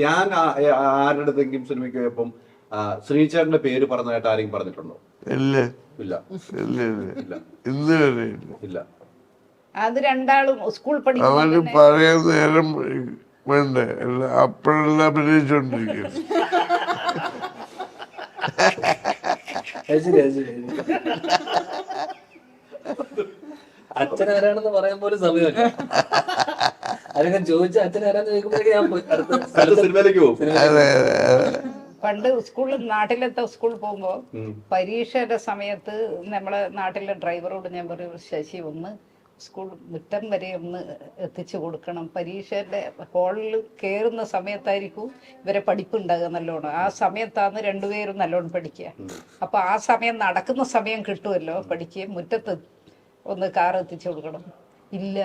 ഞാൻ ആരുടെ അടുത്തെങ്കിലും സിനിമയ്ക്ക് പോയപ്പം ശ്രീചേട്ടന്റെ പേര് പറഞ്ഞതായിട്ട് ആരെങ്കിലും പറഞ്ഞിട്ടുണ്ടോ? ഇല്ല ഇല്ല ഇല്ല ഇല്ല ഇന്ന് വരെ ഇല്ല. ഇല്ല. അത് രണ്ടാളും സ്കൂൾ അവന് പഠിക്കുന്ന പറയാൻ നേരം വേണ്ടേ, അപ്പോഴെല്ലാം അഭിനയിച്ചോണ്ടിരിക്കും. അച്ഛനാരാണെന്ന് പറയാൻ പോലും സമയമല്ല. അതൊക്കെ ചോദിച്ച അച്ഛനാരാന്ന് ചോദിക്കുമ്പോഴേക്ക് ഞാൻ അടുത്ത സിനിമയിലേക്ക് പോകും. പണ്ട് സ്കൂളിൽ നാട്ടിലത്തെ സ്കൂളിൽ പോകുമ്പോൾ പരീക്ഷയുടെ സമയത്ത് നമ്മളെ നാട്ടിലെ ഡ്രൈവറോട് ഞാൻ പറയും, ശശി ഒന്ന് സ്കൂൾ മുറ്റം വരെ ഒന്ന് എത്തിച്ചു കൊടുക്കണം. പരീക്ഷയുടെ ഹാളിൽ കയറുന്ന സമയത്തായിരിക്കും ഇവരെ പഠിപ്പുണ്ടാകുക നല്ലോണം. ആ സമയത്താണ് രണ്ടുപേരും നല്ലോണം പഠിക്കുക. അപ്പൊ ആ സമയം നടക്കുന്ന സമയം കിട്ടുമല്ലോ പഠിക്കുകയും. മുറ്റത്ത് ഒന്ന് കാർ എത്തിച്ചു കൊടുക്കണം. ഇല്ല,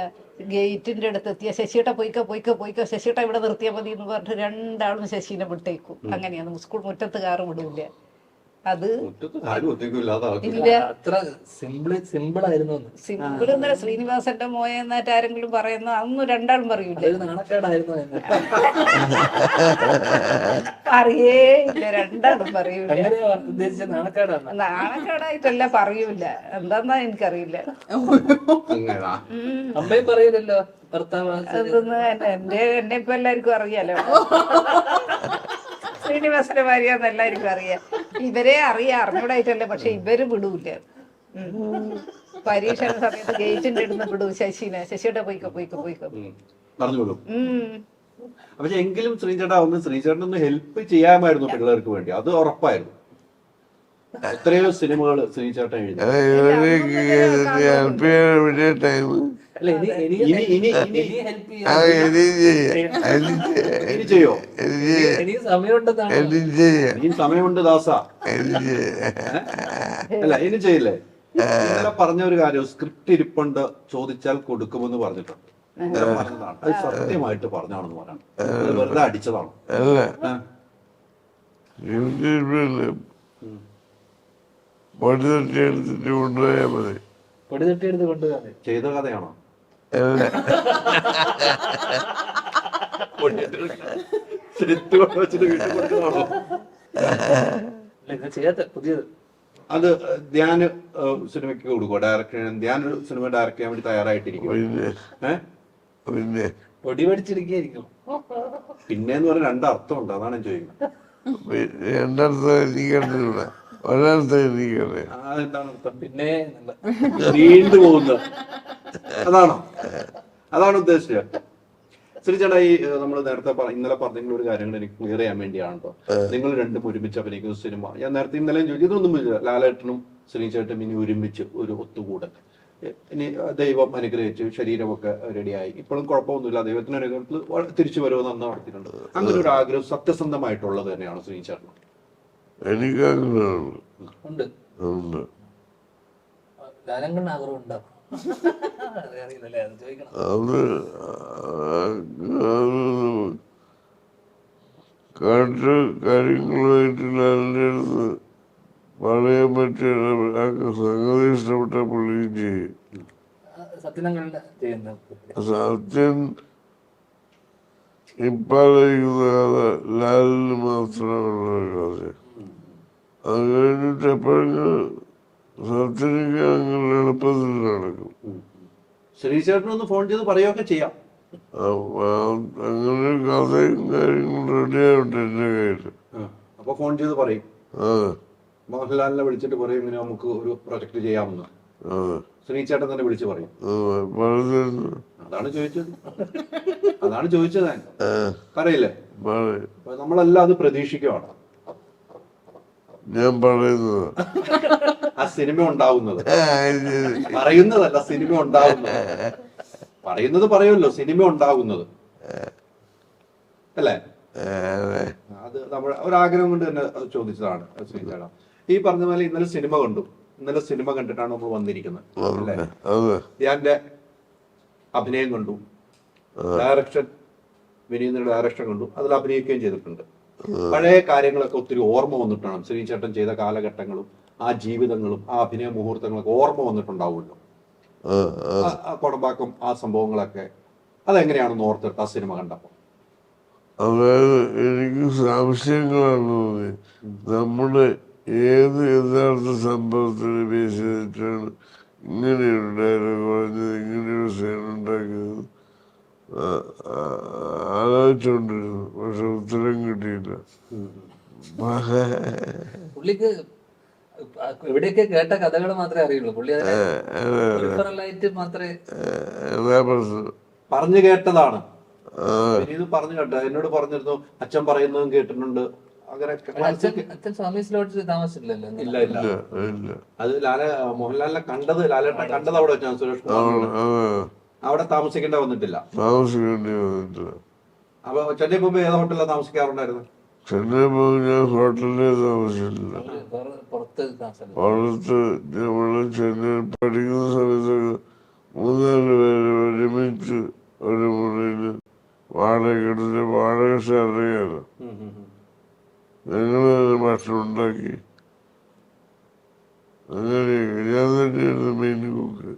ഗേറ്റിന്റെ അടുത്ത് എത്തിയ ശശിയേട്ട പോയിക്കോ ശശിയേട്ട ഇവിടെ നിർത്തിയാൽ മതി എന്ന് പറഞ്ഞിട്ട് രണ്ടാളും ശശീനെ വിട്ടേക്കും. അങ്ങനെയാണ് സ്കൂൾ മുറ്റത്ത് കാറ് വിടൂല. അത് ഇല്ല, അത്ര സിമ്പിൾ ആയിരുന്നു. സിമ്പിൾ എന്നല്ല, ശ്രീനിവാസന്റെ മോയെന്നായിട്ട് ആരെങ്കിലും പറയുന്ന അതൊന്നും രണ്ടാളും പറയൂല. നാണക്കേടായിരുന്നു. അറിയേ ഇല്ല, രണ്ടാളും പറയൂല. ഉദ്ദേശിച്ച നാണക്കേടാണ്. നാണക്കേടായിട്ടല്ല, പറയൂല. എന്താന്നാ എനിക്കറിയില്ല. അമ്മയും പറയൂലല്ലോ ഭർത്താവ്. അതൊന്ന് എന്നെ ഇപ്പൊ എല്ലാവർക്കും അറിയാലോ. ശ്രീനിവാസന്റെ ഭാര്യന്ന് എല്ലാവർക്കും അറിയാം. ഇവരെ അറിഞ്ഞൂടായിട്ടല്ല, പക്ഷെ ഇവര് വിടൂല. പരീക്ഷയുടെ സമയത്ത് ഗേറ്റിന്റെ അടുത്ത് വിടൂ ശശിയുടെ പോയിക്കോ പറഞ്ഞു വിടും. പക്ഷെ എങ്കിലും ശ്രീചേട്ടൻ ഒന്ന് ഹെൽപ്പ് ചെയ്യാമായിരുന്നു പിള്ളേർക്ക് വേണ്ടി, അത് ഉറപ്പായിരുന്നു. എത്രയോ സിനിമകൾ ശ്രീചേട്ടൻ എഴുതി. ചെയ്യോ? ഇനി സമയമുണ്ട് ദാസ. അല്ല, ഇനി ചെയ്യില്ലേ? ഇന്നലെ പറഞ്ഞ ഒരു കാര്യം, സ്ക്രിപ്റ്റ് ഇരിപ്പുണ്ട്, ചോദിച്ചാൽ കൊടുക്കുമെന്ന് പറഞ്ഞിട്ടുണ്ട്. പറഞ്ഞതാണ്, അത് സത്യമായിട്ട് പറഞ്ഞാണെന്ന് പറയണം. വെറുതെ അടിച്ചതാണ്. ചെയ്ത കഥയാണോ? അത് ധ്യാൻ സിനിമയ്ക്ക് കൊടുക്കുമോ? ഡയറക്ടർ ധ്യാൻ ഒരു സിനിമ ഡയറക്ട് ചെയ്യാൻ വേണ്ടി തയ്യാറായിട്ടിരിക്കും. പൊടി പഠിച്ചിരിക്കും. പിന്നെന്ന് പറഞ്ഞ രണ്ടർത്ഥമുണ്ട്, അതാണ് ഞാൻ ചോദിക്കുന്നത്. പിന്നെ നീണ്ടു പോകുന്നത് അതാണ് ഉദ്ദേശിച്ചത്. ശ്രീചേട്ടാ, ഈ നമ്മൾ നേരത്തെ ഇന്നലെ പറഞ്ഞ ഒരു കാര്യങ്ങൾ എനിക്ക് ക്ലിയർ ചെയ്യാൻ വേണ്ടിയാണ് കേട്ടോ. നിങ്ങൾ രണ്ടും ഒരുമിച്ച് അഭിനയിക്കുന്ന സിനിമ ഞാൻ നേരത്തെ ഇന്നലെ ചോദിച്ചു, ഇതൊന്നും ലാലേട്ടനും ശ്രീചേട്ടനും ഇനി ഒരുമിച്ച് ഒരു ഒത്തുകൂടൽ, ഇനി ദൈവം അനുഗ്രഹിച്ച് ശരീരമൊക്കെ റെഡിയായി, ഇപ്പോഴും കുഴപ്പമൊന്നുമില്ല, ദൈവത്തിന്റെ അനുഗ്രഹത്തിൽ തിരിച്ചു വരുമെന്ന് അന്ന് നടത്തിയിട്ടുണ്ട്. അങ്ങനെ ഒരു ആഗ്രഹം സത്യസന്ധമായിട്ടുള്ളത് തന്നെയാണ് ശ്രീചേട്ടൻ? ഉണ്ട്. ധാരാളം ആഗ്രഹം ഉണ്ടാവും. കാര്യങ്ങളുമായിട്ട് പറയാൻ പറ്റിയ സംഗതി ഇഷ്ടപ്പെട്ട പുള്ളിയും ചെയ്യും. സത്യം ഇപ്പാലോചിക്കുന്ന കഥ ലാലിന് മാത്രമുള്ള കഥ. അത് കഴിഞ്ഞിട്ട് എപ്പോഴെങ്കിലും സത്യനിക്ക് അങ്ങനെ എളുപ്പത്തിൽ നടക്കും. ശ്രീചേട്ടനൊന്ന് ഫോൺ ചെയ്ത് പറയുകയൊക്കെ ചെയ്യാം. അങ്ങനെ കഥയും കാര്യങ്ങളും റെഡിയാവട്ടെ എന്റെ കയ്യില്. അപ്പൊ ഫോൺ ചെയ്ത് പറയും, മോഹൻലാലിനെ വിളിച്ചിട്ട് പറയും ഇങ്ങനെ നമുക്ക് ഒരു പ്രൊജക്ട് ചെയ്യാമെന്ന്. ശ്രീചേട്ടൻ തന്നെ വിളിച്ചു പറയും. അതാണ് ചോദിച്ചത്. പറയില്ലേ? നമ്മളെല്ലാം അത് പ്രതീക്ഷിക്കുവാണ്. ഞാൻ പറയുന്നത് ആ സിനിമ ഉണ്ടാവുന്നത് പറയുന്നതല്ല, സിനിമ ഉണ്ടാവുന്നത്. പറയുന്നത് പറയുമല്ലോ, സിനിമ ഉണ്ടാകുന്നത് അല്ലേ? അത് നമ്മൾ ഒരാഗ്രഹം കൊണ്ട് തന്നെ അത് ചോദിച്ചതാണ് ശ്രീചേട്ടാ. ഈ പറഞ്ഞ പോലെ ഇന്നലെ സിനിമ കണ്ടിട്ടാണ് നമ്മൾ വന്നിരിക്കുന്നത് അല്ലേ? ധ്യാന്റെ അഭിനയം കണ്ടു, ഡയറക്ഷൻ, വിനീതിന്റെ ഡയറക്ഷൻ കണ്ടു, അതിൽ അഭിനയിക്കുകയും ചെയ്തിട്ടുണ്ട്. പഴയ കാര്യങ്ങളൊക്കെ ഒത്തിരി ഓർമ്മ വന്നിട്ടാണ് ശ്രീചേട്ടൻ ചെയ്ത കാലഘട്ടങ്ങളും ആ ജീവിതങ്ങളും ആ അഭിനയ മുഹൂർത്തങ്ങളൊക്കെ ഓർമ്മ വന്നിട്ടുണ്ടാവുമല്ലോ. കൊടമ്പാക്കം ആ സംഭവങ്ങളൊക്കെ അതെങ്ങനെയാണെന്ന് ഓർത്തിട്ട് ആ സിനിമ കണ്ടപ്പോൾ? അതായത് എനിക്ക് സംശയങ്ങളാണ് തോന്നി. നമ്മുടെ ഏത് യഥാർത്ഥ സംഭവത്തിന് ബേസ് ചെയ്തിട്ടാണ് ഇങ്ങനെയൊരു ഡയലോഗ് പറഞ്ഞത്, ഇങ്ങനെയൊരു സീൻ ഉണ്ടാക്കിയത് ആലോചിച്ചുകൊണ്ടിരുന്നു. പക്ഷെ ഉത്തരം കിട്ടിയില്ല. പുള്ളിക്ക് എവിടെയൊക്കെ കേട്ട കഥകൾ മാത്രമേ അറിയുള്ളൂ. പുള്ളി പെരിഫറലായിട്ട് മാത്രമേ. അതാ പ്രശ്നം. പറഞ്ഞു കേട്ടതാണ്. ഇത് പറഞ്ഞു കേട്ടോ, എന്നോട് പറഞ്ഞിരുന്നു അച്ഛൻ പറയുന്നതും കേട്ടിട്ടുണ്ട്. അങ്ങനെ അച്ഛൻ സ്വാമീസ് ലോഡ്ജിൽ താമസിച്ചില്ലല്ലോ. ഇല്ല ഇല്ല ഇല്ല. അത് മോഹൻലാലിനെ കണ്ടത്, ലാലേട്ടനെ കണ്ടത് അവിടെ വെച്ചാണ്. സുരേഷ് കുമാർ അവിടെ താമസിക്കേണ്ട വന്നിട്ടില്ല. താമസിക്കേണ്ടി വന്നിട്ടില്ല. അപ്പൊ ചെന്നൈ പോകുമ്പോ ഏത് ഹോട്ടലിലാണ് താമസിക്കാറുണ്ടായിരുന്നു? ചെന്നൈ പോകുമ്പോൾ ഞാൻ ഹോട്ടലിൽ താമസിച്ചിട്ടില്ല. പുറത്ത് താമസം. പുറത്ത് നമ്മള് ചെന്നൈ പഠിക്കുന്ന സമയത്തൊക്കെ 3-4 പേര് ഒരുമിച്ച് ഒരു മുറിയിൽ വാടക അറിയാലോ. ഞങ്ങള് ഭക്ഷണം ഉണ്ടാക്കി. അങ്ങനെയൊക്കെ ഞാൻ തന്നെയായിരുന്നു മെയിൻ കുക്ക്.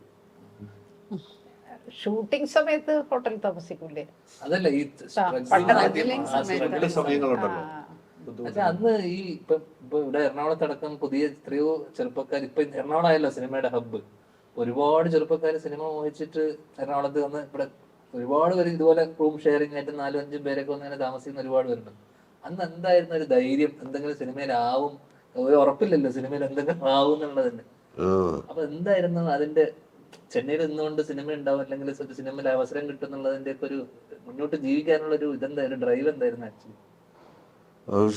ഷൂട്ടിംഗ് സമയത്ത് ഹോട്ടലിൽ താമസിക്കൂലേ? അതല്ല ഈ സമയങ്ങളുണ്ടല്ലോ. പക്ഷെ അന്ന് ഈ ഇപ്പൊ ഇവിടെ എറണാകുളത്തടക്കം പുതിയ എത്രയോ ചെറുപ്പക്കാർ, ഇപ്പൊ എറണാകുളം ആയല്ലോ സിനിമയുടെ ഹബ്ബ്. ഒരുപാട് ചെറുപ്പക്കാർ സിനിമ മോഹിച്ചിട്ട് എറണാകുളത്ത് വന്ന് ഇവിടെ ഒരുപാട് പേര് ഇതുപോലെ റൂം ഷെയറിംഗ് ആയിട്ട് 4-5 പേരൊക്കെ വന്ന് അങ്ങനെ താമസിക്കുന്ന ഒരുപാട് പേരുണ്ട്. അന്ന് എന്തായിരുന്നു ഒരു ധൈര്യം, എന്തെങ്കിലും സിനിമയിലാവും, ഒരു ഉറപ്പില്ലല്ലോ സിനിമയിൽ എന്തെങ്കിലും ആവും എന്നുള്ളതന്നെ. അപ്പൊ എന്തായിരുന്നു അതിന്റെ, ചെന്നൈയിൽ നിന്നുകൊണ്ട് സിനിമ ഉണ്ടാവും അല്ലെങ്കിൽ സിനിമയിൽ അവസരം കിട്ടും എന്നുള്ളതിന്റെ ഒക്കെ ഒരു മുന്നോട്ട് ജീവിക്കാനുള്ള ഒരു ഇതെന്തായിരുന്നു, ഡ്രൈവ് എന്തായിരുന്നു ആക്ച്വലി?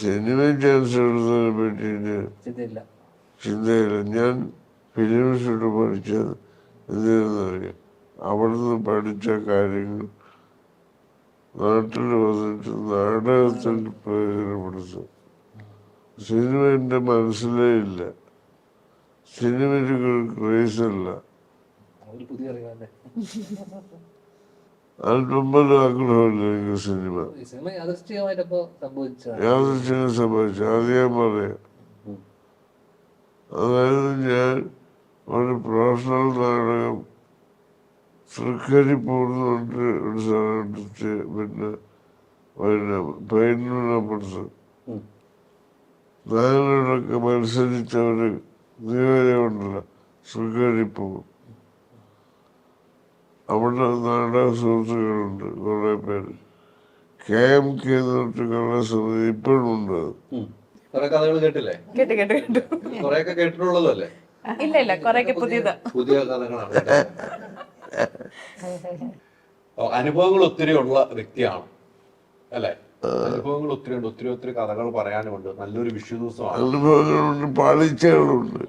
സിനിമ ചാൻസ് എടുത്തതിനെ പറ്റിയിട്ട് ചിന്തയില്ല. ഞാൻ ഫിലിം ഇൻസ്റ്റിറ്റ്യൂട്ട് പഠിച്ചത് എന്തിനാണെന്നറിയാം. അവിടുന്ന് പഠിച്ച കാര്യങ്ങൾ നാട്ടിൽ വന്നിട്ട് നാടകത്തിൽ പ്രയോജനപ്പെടുത്തും. സിനിമ എൻ്റെ മനസ്സിലേ ഇല്ല. സിനിമയ്ക്ക് ക്രേസല്ല. അല്പം ആഗ്രഹമില്ല എനിക്ക് സിനിമ. യാദൃശ്ചികം സംഭവിച്ചു. അത് ഞാൻ പറയാം. അതായത് ഞാൻ ഒരു പ്രൊഫഷണൽ നാടകം തൃക്കരിപ്പൂർ എന്ന് പറഞ്ഞിട്ട് ഒരു സ്ഥലം എടുത്ത് പിന്നെ പയ്യന്നൂരപ്പുറത്ത് നായകനോടൊക്കെ മത്സരിച്ചവര് നിയോജകമുണ്ടല്ലോ തൃക്കരിപ്പൂർ. അവിടെ നാടക സുഹൃത്തുക്കളുണ്ട് കുറെ പേര്. KMK എന്ന് പറഞ്ഞിട്ട് കലാസമിതി ഇപ്പോഴും ഉണ്ട്. കുറെ കഥകൾ കേട്ടില്ലേ? കേട്ടു. കൊറേയൊക്കെ കേട്ടിട്ടുള്ളതല്ലേ? ഇല്ല കൊറേയൊക്കെ പുതിയ കഥകളാണ്. അനുഭവങ്ങൾ ഒത്തിരി ഉള്ള വ്യക്തിയാണ് അല്ലെ? അനുഭവങ്ങൾ ഒത്തിരി ഉണ്ട്. ഒത്തിരി കഥകൾ പറയാനുമുണ്ട്. നല്ലൊരു വിഷു ദിവസമാണ്. അനുഭവങ്ങളുണ്ട്, പാളിച്ചകളുണ്ട്.